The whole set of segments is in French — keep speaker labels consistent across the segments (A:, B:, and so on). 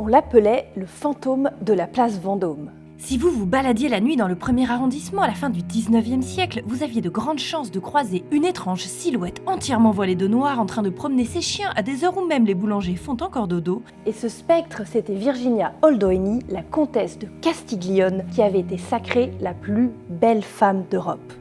A: On l'appelait le fantôme de la place Vendôme.
B: Si vous vous baladiez la nuit dans le premier arrondissement à la fin du 19e siècle, vous aviez de grandes chances de croiser une étrange silhouette entièrement voilée de noir en train de promener ses chiens à des heures où même les boulangers font encore dodo.
A: Et ce spectre, c'était Virginia Oldoeni, la comtesse de Castiglione, qui avait été sacrée la plus belle femme d'Europe.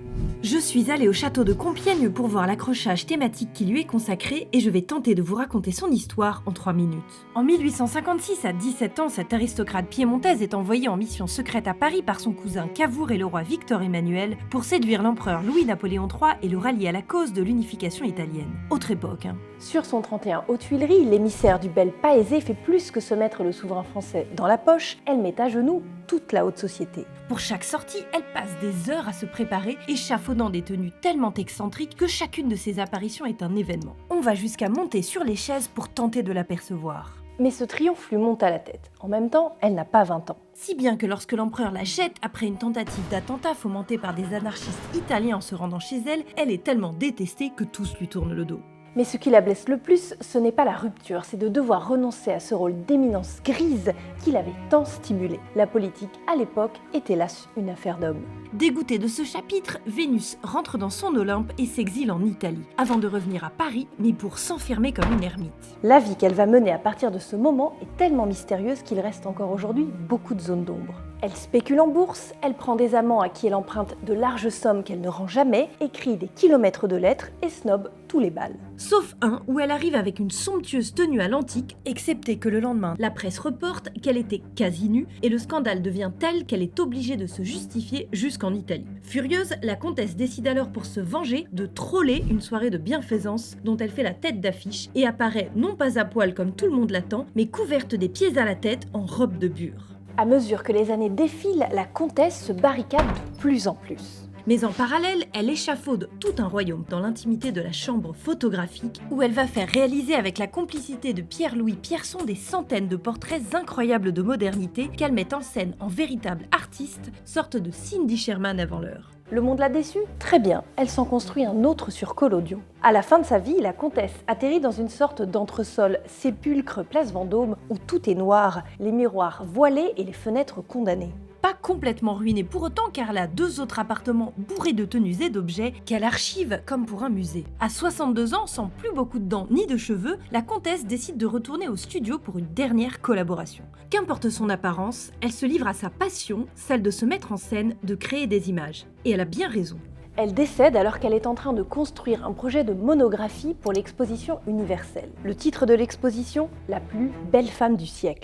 B: Je suis allée au château de Compiègne pour voir l'accrochage thématique qui lui est consacré et je vais tenter de vous raconter son histoire en 3 minutes. En 1856, à 17 ans, cette aristocrate piémontaise est envoyée en mission secrète à Paris par son cousin Cavour et le roi Victor Emmanuel pour séduire l'empereur Louis-Napoléon III et le rallier à la cause de l'unification italienne. Autre époque,
A: Sur son 31 aux Tuileries, l'émissaire du bel pas aisé fait plus que se mettre le souverain français dans la poche, elle met à genoux toute la haute société.
B: Pour chaque sortie, elle passe des heures à se préparer, échafaudant des tenues tellement excentriques que chacune de ses apparitions est un événement. On va jusqu'à monter sur les chaises pour tenter de l'apercevoir.
A: Mais ce triomphe lui monte à la tête. En même temps, elle n'a pas 20 ans.
B: Si bien que lorsque l'empereur la jette après une tentative d'attentat fomentée par des anarchistes italiens en se rendant chez elle, elle est tellement détestée que tous lui tournent le dos.
A: Mais ce qui la blesse le plus, ce n'est pas la rupture, c'est de devoir renoncer à ce rôle d'éminence grise qui l'avait tant stimulée. La politique, à l'époque, est hélas une affaire d'hommes.
B: Dégoûtée de ce chapitre, Vénus rentre dans son Olympe et s'exile en Italie, avant de revenir à Paris, mais pour s'enfermer comme une ermite.
A: La vie qu'elle va mener à partir de ce moment est tellement mystérieuse qu'il reste encore aujourd'hui beaucoup de zones d'ombre. Elle spécule en bourse, elle prend des amants à qui elle emprunte de larges sommes qu'elle ne rend jamais, écrit des kilomètres de lettres et snob tous les bals.
B: Sauf un où elle arrive avec une somptueuse tenue à l'antique, excepté que le lendemain, la presse reporte qu'elle était quasi nue et le scandale devient tel qu'elle est obligée de se justifier jusqu'en Italie. Furieuse, la comtesse décide alors pour se venger de troller une soirée de bienfaisance dont elle fait la tête d'affiche et apparaît non pas à poil comme tout le monde l'attend, mais couverte des pieds à la tête en robe de bure.
A: À mesure que les années défilent, la comtesse se barricade de plus en plus.
B: Mais en parallèle, elle échafaude tout un royaume dans l'intimité de la chambre photographique où elle va faire réaliser avec la complicité de Pierre-Louis Pierson des centaines de portraits incroyables de modernité qu'elle met en scène en véritable artiste, sorte de Cindy Sherman avant l'heure.
A: Le monde l'a déçue ? Très bien, elle s'en construit un autre sur Collodion. À la fin de sa vie, la comtesse atterrit dans une sorte d'entresol sépulcre place Vendôme où tout est noir, les miroirs voilés et les fenêtres condamnées.
B: Pas complètement ruinée pour autant car elle a 2 autres appartements bourrés de tenues et d'objets qu'elle archive comme pour un musée. À 62 ans, sans plus beaucoup de dents ni de cheveux, la comtesse décide de retourner au studio pour une dernière collaboration. Qu'importe son apparence, elle se livre à sa passion, celle de se mettre en scène, de créer des images. Et elle a bien raison.
A: Elle décède alors qu'elle est en train de construire un projet de monographie pour l'exposition universelle. Le titre de l'exposition, La plus belle femme du siècle.